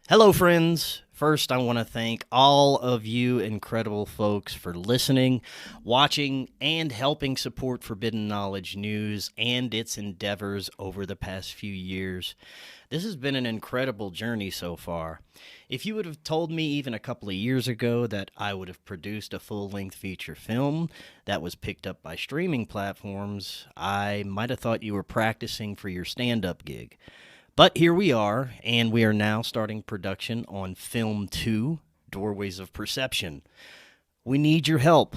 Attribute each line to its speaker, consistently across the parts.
Speaker 1: Hello, friends. First, I want to thank all of you incredible folks for listening, watching, and helping support Forbidden Knowledge News and its endeavors over the past few years. This has been an incredible journey so far. If you would have told me even a couple of years ago that I would have produced a full-length feature film that was picked up by streaming platforms, I might have thought you were practicing for your stand-up gig. But here we are, and we are now starting production on Film 2, Doorways of Perception. We need your help.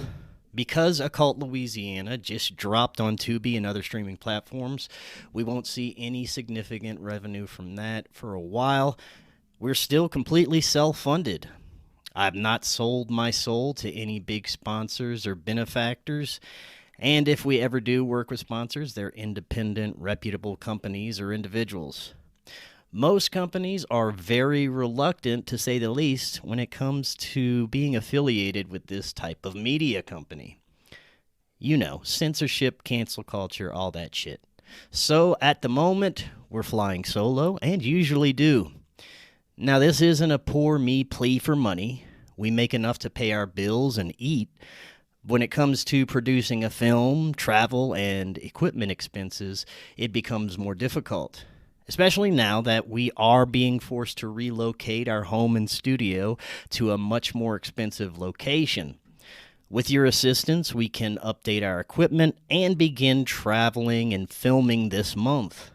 Speaker 1: Because Occult Louisiana just dropped on Tubi and other streaming platforms, we won't see any significant revenue from that for a while. We're still completely self-funded. I've not sold my soul to any big sponsors or benefactors. And if we ever do work with sponsors, they're independent, reputable companies or individuals. Most companies are very reluctant, to say the least, when it comes to being affiliated with this type of media company. You know, censorship, cancel culture, all that shit. So at the moment, we're flying solo, and usually do. Now, this isn't a poor me plea for money. We make enough to pay our bills and eat. When it comes to producing a film, travel, and equipment expenses, it becomes more difficult. Especially now that we are being forced to relocate our home and studio to a much more expensive location. With your assistance, we can update our equipment and begin traveling and filming this month.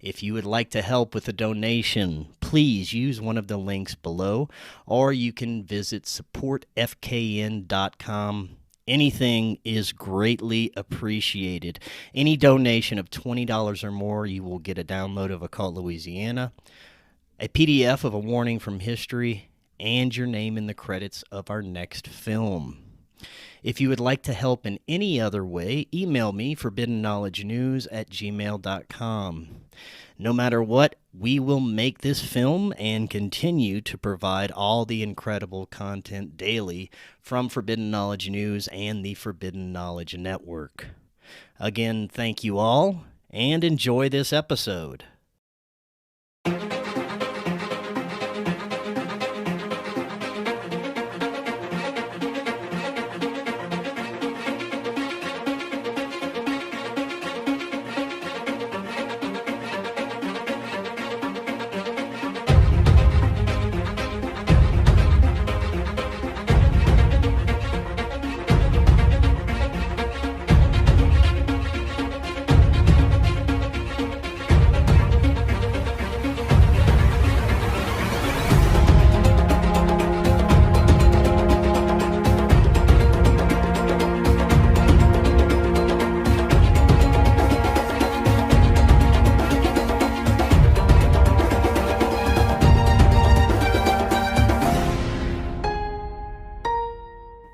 Speaker 1: If you would like to help with a donation, please use one of the links below, or you can visit supportfkn.com. Anything is greatly appreciated. Any donation of $20 or more, you will get a download of Occult Louisiana, a PDF of a warning from history, and your name in the credits of our next film. If you would like to help in any other way, email me, forbiddenknowledgenews@gmail.com. No matter what, we will make this film and continue to provide all the incredible content daily from Forbidden Knowledge News and the Forbidden Knowledge Network. Again, thank you all, and enjoy this episode.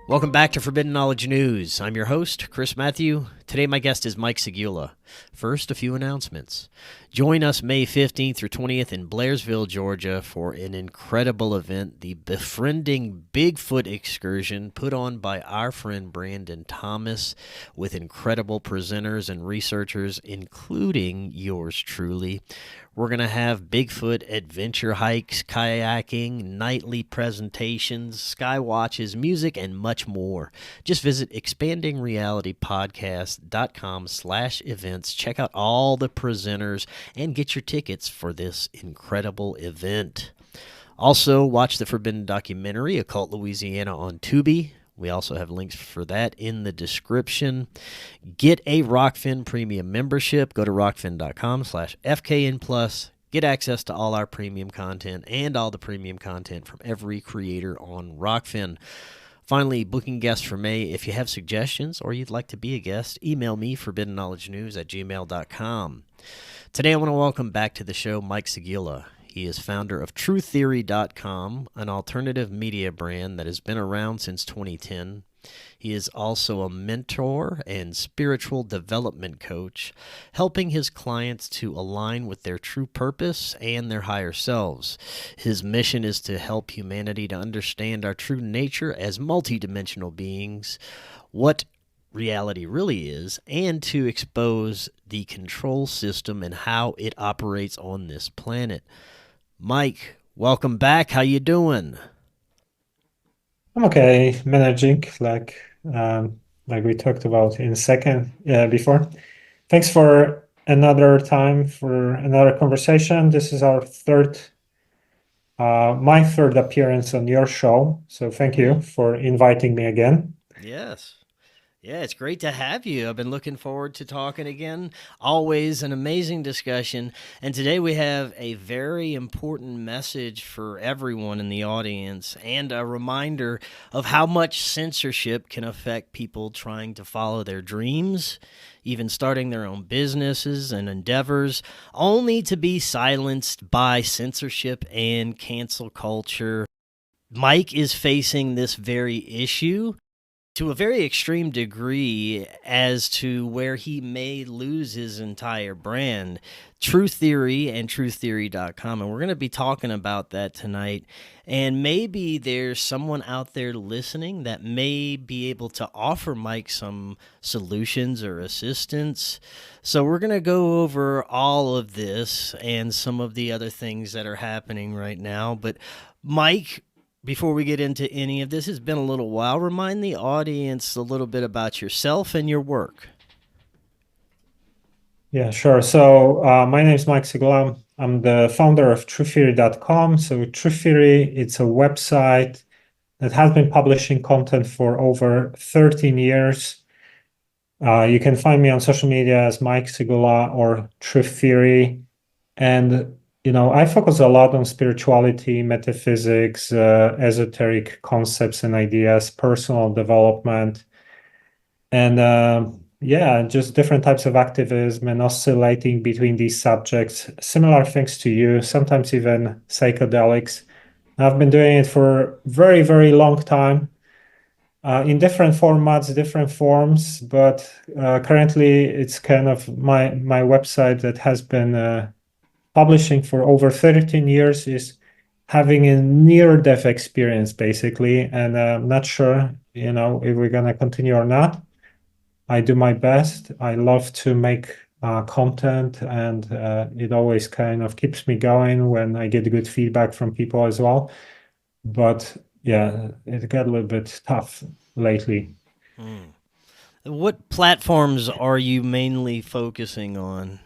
Speaker 1: Welcome back to Forbidden Knowledge News. I'm your host, Chris Matthew. Today my guest is Mike Sygula. First, a few announcements. Join us May 15th through 20th in Blairsville, Georgia for an incredible event, the Befriending Bigfoot Excursion, put on by our friend Brandon Thomas, with incredible presenters and researchers, including yours truly. We're going to have Bigfoot adventure hikes, kayaking, nightly presentations, sky watches, music, and much more. Just visit expandingrealitypodcast.com/events. Check out all the presenters and get your tickets for this incredible event. Also, watch the Forbidden documentary, Occult Louisiana, on Tubi. We also have links for that in the description. Get a Rokfin premium membership. Go to rokfin.com/FKN+. Get access to all our premium content and all the premium content from every creator on Rokfin. Finally, booking guests for May. If you have suggestions or you'd like to be a guest, email me, forbiddenknowledgenews@gmail.com. Today I want to welcome back to the show Mike Sygula. He is founder of TrueTheory.com, an alternative media brand that has been around since 2010. He is also a mentor and spiritual development coach, helping his clients to align with their true purpose and their higher selves. His mission is to help humanity to understand our true nature as multidimensional beings, what reality really is, and to expose the control system and how it operates on this planet. Mike, Welcome back. How you doing?
Speaker 2: I'm okay, managing like we talked about in second before. Thanks for another time for another conversation. This is our my third appearance on your show. So thank you
Speaker 1: Mm,
Speaker 2: for inviting me again.
Speaker 1: yes. Yeah, it's great to have you. I've been looking forward to talking again. Always an amazing discussion. And today we have a very important message for everyone in the audience and a reminder of how much censorship can affect people trying to follow their dreams, even starting their own businesses and endeavors, only to be silenced by censorship and cancel culture. Mike is facing this very issue to a very extreme degree as to where he may lose his entire brand. Truth Theory and truththeory.com. And we're going to be talking about that tonight. And maybe there's someone out there listening that may be able to offer Mike some solutions or assistance. So we're going to go over all of this and some of the other things that are happening right now. But Mike, before we get into any of this, it's been a little while. Remind the audience a little bit about yourself and your work.
Speaker 2: Yeah, sure. So my name is Mike Sygula. I'm the founder of truththeory.com. So Truth Theory, it's a website that has been publishing content for over 13 years. You can find me on social media as Mike Sygula or Truth Theory. And, I focus a lot on spirituality, metaphysics, esoteric concepts and ideas, personal development, and yeah, just different types of activism and oscillating between these subjects. Similar things to you, sometimes even psychedelics. I've been doing it for very, very long time in different formats, different forms, but currently it's kind of my website that has been publishing for over 13 years is having a near-death experience, basically, and I'm not sure, if we're gonna continue or not. I do my best. I love to make content, and it always kind of keeps me going when I get good feedback from people as well. But yeah, it got a little bit tough lately.
Speaker 1: Hmm. What platforms are you mainly focusing on?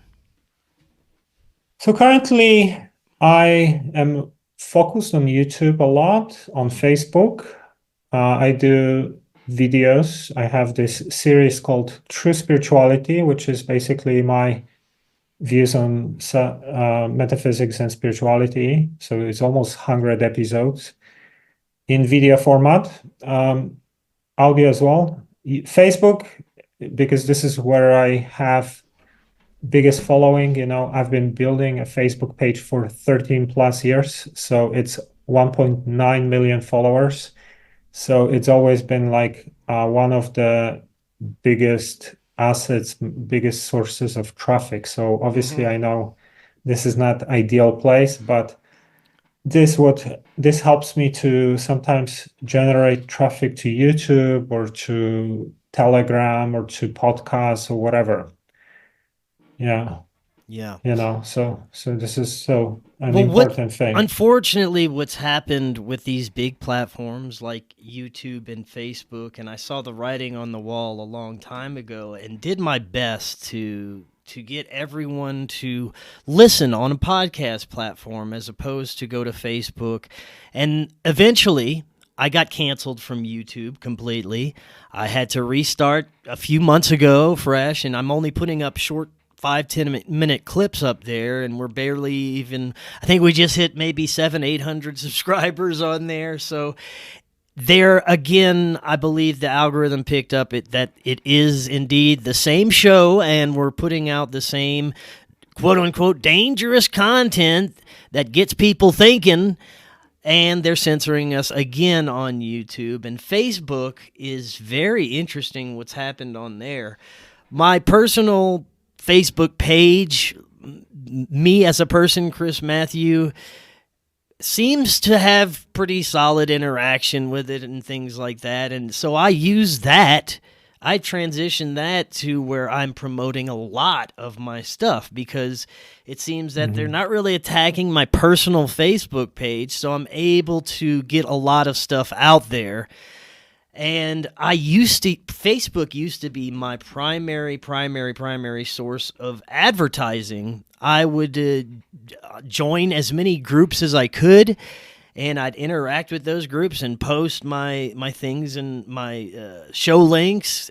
Speaker 2: So currently, I am focused on YouTube a lot, on
Speaker 1: Hmm.
Speaker 2: Facebook. I do videos. I have this series called True Spirituality, which is basically my views on metaphysics and spirituality. So it's almost 100 episodes in video format, audio as well. Facebook, because this is where I have biggest following. I've been building a Facebook page for 13 plus years. So it's 1.9 million followers. So it's always been like one of the biggest assets, biggest sources of traffic. So obviously,
Speaker 1: Mm-hmm.
Speaker 2: I know this is not ideal place, but this helps me to sometimes generate traffic to YouTube or to Telegram or to podcasts or whatever. Yeah,
Speaker 1: Yeah.
Speaker 2: so this is so an
Speaker 1: Well, what
Speaker 2: important thing.
Speaker 1: unfortunately what's happened with these big platforms like YouTube and Facebook, and I saw the writing on the wall a long time ago and did my best to get everyone to listen on a podcast platform as opposed to go to Facebook. And eventually I got canceled from YouTube completely. I had to restart a few months ago fresh, and I'm only putting up short 5-10 minute clips up there, and we're barely even, I think we just hit maybe 700-800 subscribers on there. So there again, I believe the algorithm picked up that it is indeed the same show, and we're putting out the same quote unquote dangerous content that gets people thinking, and they're censoring us again on YouTube. And Facebook is very interesting what's happened on there. My personal Facebook page, me as a person, Chris Matthew, seems to have pretty solid interaction with it and things like that. And so I use that I transitioned that to where I'm promoting a lot of my stuff because it seems that they're
Speaker 2: Mhm.
Speaker 1: not really attacking my personal Facebook page, so I'm able to get a lot of stuff out there. And Facebook used to be my primary source of advertising. I would join as many groups as I could, and I'd interact with those groups and post my things and my show links.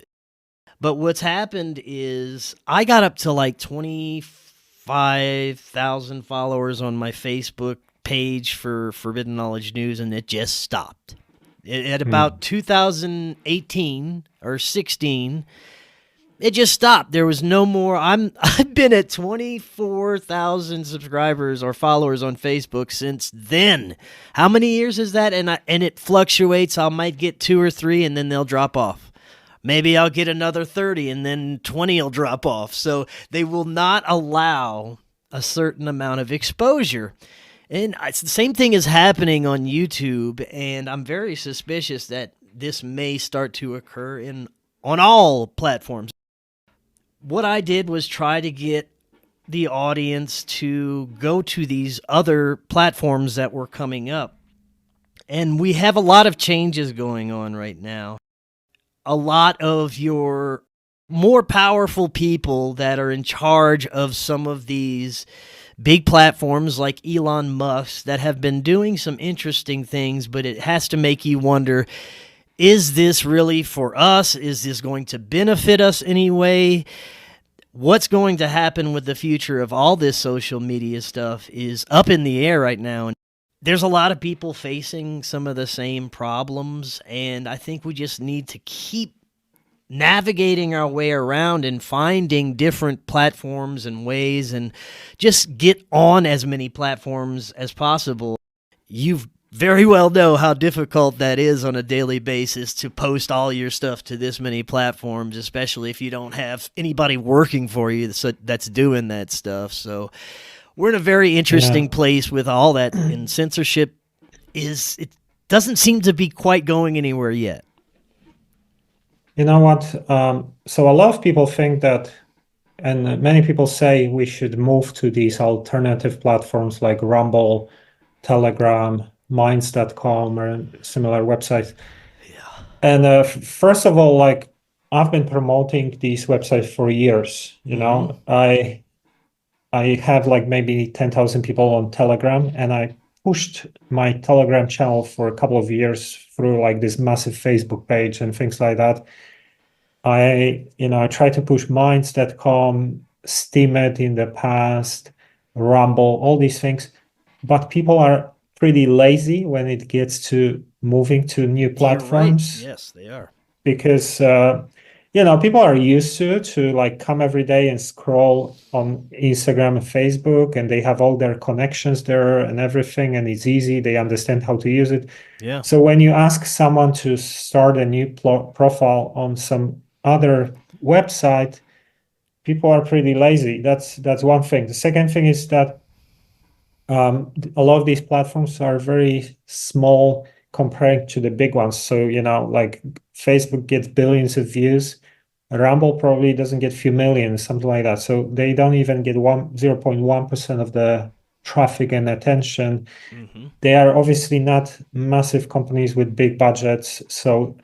Speaker 1: But what's happened is I got up to like 25,000 followers on my Facebook page for Forbidden Knowledge News, and it just stopped. At about 2018 or 16, it just stopped. There was no more. I've been at 24,000 subscribers or followers on Facebook since then. How many years is that? And it fluctuates. I might get 2 or 3 and then they'll drop off. Maybe I'll get another 30 and then 20 will drop off. So they will not allow a certain amount of exposure. And it's the same thing is happening on YouTube, and I'm very suspicious that this may start to occur on all platforms. What I did was try to get the audience to go to these other platforms that were coming up. And we have a lot of changes going on right now. A lot of your more powerful people that are in charge of some of these big platforms like Elon Musk that have been doing some interesting things, but it has to make you wonder, is this really for us? Is this going to benefit us anyway? What's going to happen with the future of all this social media stuff is up in the air right now. And there's a lot of people facing some of the same problems, and I think we just need to keep navigating our way around and finding different platforms and ways and just get on as many platforms as possible. You very well know how difficult that is on a daily basis to post all your stuff to this many platforms, especially if you don't have anybody working for you that's doing that stuff. So we're in a very interesting place with all that, and censorship it doesn't seem to be quite going anywhere yet.
Speaker 2: You know what? So a lot of people think that, and many people say we should move to these alternative platforms like Rumble, Telegram, Minds.com, or similar websites.
Speaker 1: Yeah.
Speaker 2: And first of all, like I've been promoting these websites for years. You know, I have like maybe 10,000 people on Telegram, and I pushed my Telegram channel for a couple of years through like this massive Facebook page and things like that. I tried to push Minds.com, Steemit in the past, Rumble, all these things, but people are pretty lazy when it gets to moving to new
Speaker 1: You're right.
Speaker 2: platforms
Speaker 1: Yes, they are.
Speaker 2: because people are used to like come every day and scroll on Instagram and Facebook, and they have all their connections there and everything, and it's easy. They understand how to use it.
Speaker 1: Yeah.
Speaker 2: So when you ask someone to start a new profile on some other website, people are pretty lazy. That's one thing. The second thing is that a lot of these platforms are very small compared to the big ones. So, like Facebook gets billions of views. Rumble probably doesn't get few millions, something like that. So they don't even get 0.1% of the traffic and attention.
Speaker 1: Mm-hmm.
Speaker 2: They are obviously not massive companies with big budgets. So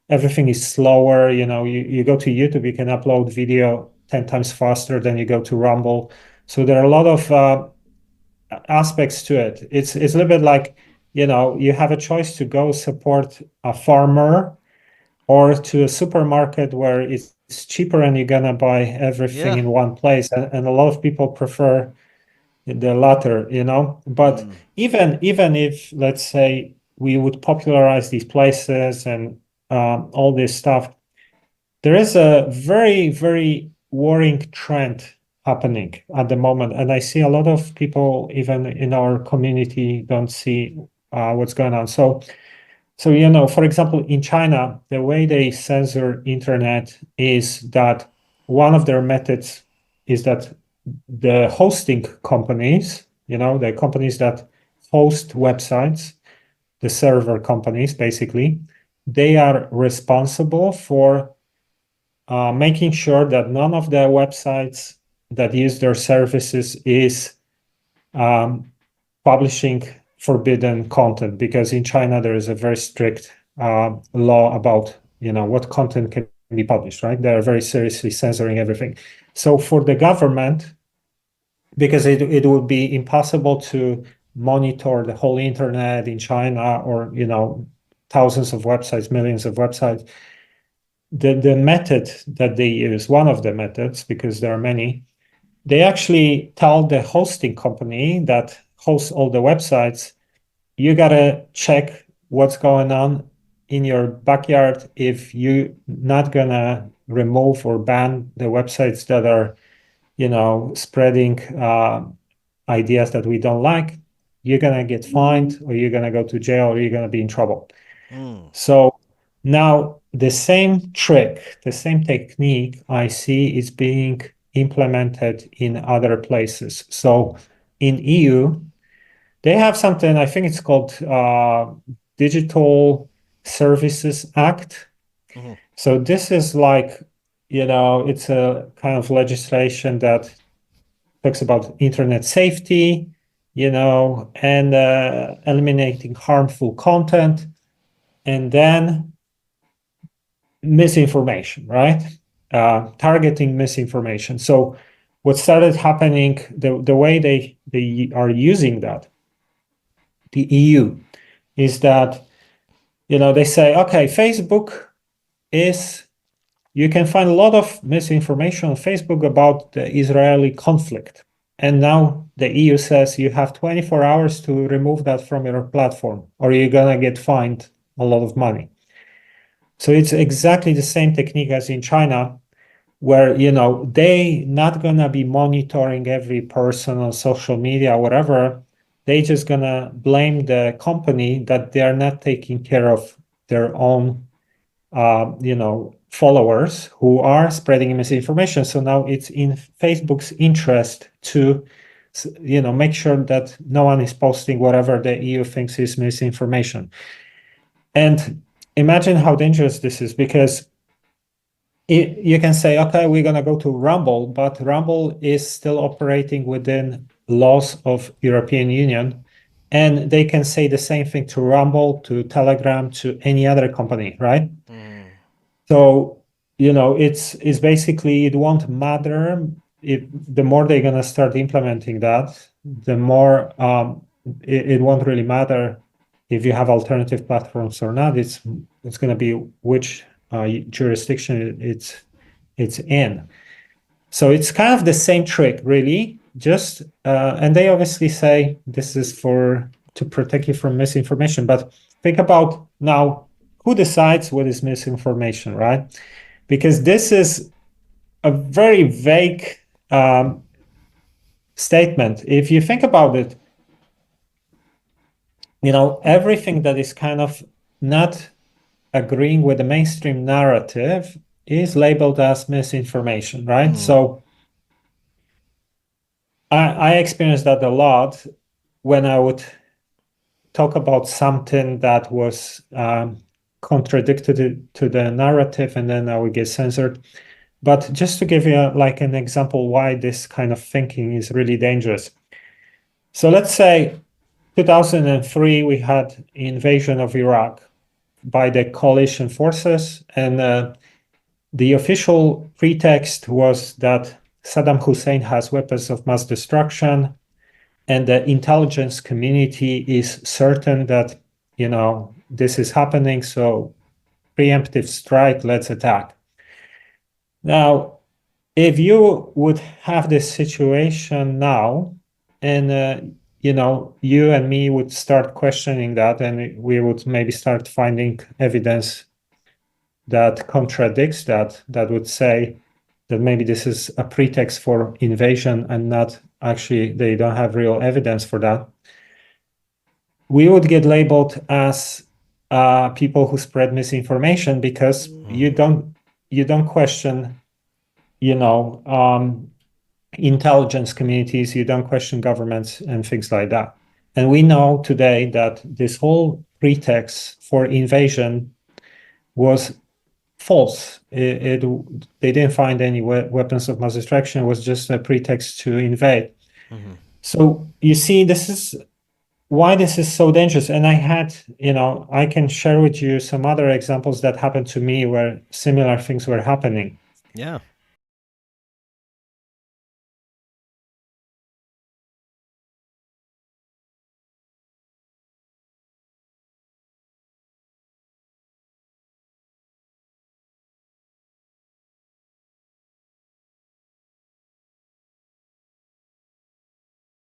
Speaker 2: everything is slower. You go to YouTube, you can upload video 10 times faster than you go to Rumble. So there are a lot of aspects to it. It's a little bit like, you have a choice to go support a farmer or to a supermarket where it's cheaper and you're gonna buy everything
Speaker 1: Yeah.
Speaker 2: in one place. And a lot of people prefer the latter, But even if, let's say, we would popularize these places and all this stuff, there is a very, very worrying trend happening at the moment. And I see a lot of people, even in our community, don't see what's going on. So, for example, in China, the way they censor internet is that one of their methods is that the hosting companies, the companies that host websites, the server companies, basically, they are responsible for making sure that none of the websites that use their services is publishing forbidden content, because in China there is a very strict law about what content can be published, right? They are very seriously censoring everything. So for the government, because it would be impossible to monitor the whole internet in China, or thousands of websites, millions of websites, the method that they use, one of the methods, because there are many, they actually tell the hosting company that hosts all the websites, you gotta check what's going on in your backyard. If you're not gonna remove or ban the websites that are, spreading ideas that we don't like, you're gonna get fined, or you're gonna go to jail, or you're gonna be in trouble. So now the same trick, the same technique I see is being implemented in other places. So in EU, they have something, I think it's called Digital Services Act.
Speaker 1: Mhm.
Speaker 2: So this is like, it's a kind of legislation that talks about internet safety, and eliminating harmful content, and then misinformation, right? Targeting misinformation. So what started happening, the way they are using that, the EU, is that they say, okay, Facebook is, you can find a lot of misinformation on Facebook about the Israeli conflict. And now the EU says you have 24 hours to remove that from your platform, or you're going to get fined a lot of money. So it's exactly the same technique as in China, where they not going to be monitoring every person on social media or whatever. They just going to blame the company that they are not taking care of their own followers who are spreading misinformation. So now it's in Facebook's interest to make sure that no one is posting whatever the EU thinks is misinformation. And imagine how dangerous this is, because you can say, okay, we're going to go to Rumble, but Rumble is still operating within laws of European Union, and they can say the same thing to Rumble, to Telegram, to any other company, right? So it's basically, it won't matter if the more they're going to start implementing that, the more it won't really matter if you have alternative platforms or not. It's going to be which jurisdiction it's in. So it's kind of the same trick, really. Just and they obviously say this is to protect you from misinformation. But think about now, who decides what is misinformation, right? Because this is a very vague statement. If you think about it, everything that is kind of not agreeing with the mainstream narrative is labeled as misinformation, right? So I experienced that a lot when I would talk about something that was contradicted to the narrative, and then I would get censored. But just to give you an example why this kind of thinking is really dangerous. So let's say 2003, we had invasion of Iraq by the coalition forces, and the official pretext was that Saddam Hussein has weapons of mass destruction, and the intelligence community is certain that this is happening, so preemptive strike, let's attack. Now, if you would have this situation now, and you and me would start questioning that, and we would maybe start finding evidence that contradicts that would say that maybe this is a pretext for invasion and not actually, they don't have real evidence for that, we would get labeled as people who spread misinformation, because you don't question intelligence communities, you don't question governments and things like that. And we know today that this whole pretext for invasion was false. They didn't find any weapons of mass destruction. It was just a pretext to invade.
Speaker 1: Mm-hmm.
Speaker 2: So you see, this is why this is so dangerous. And I can share with you some other examples that happened to me where similar things were happening.
Speaker 1: Yeah.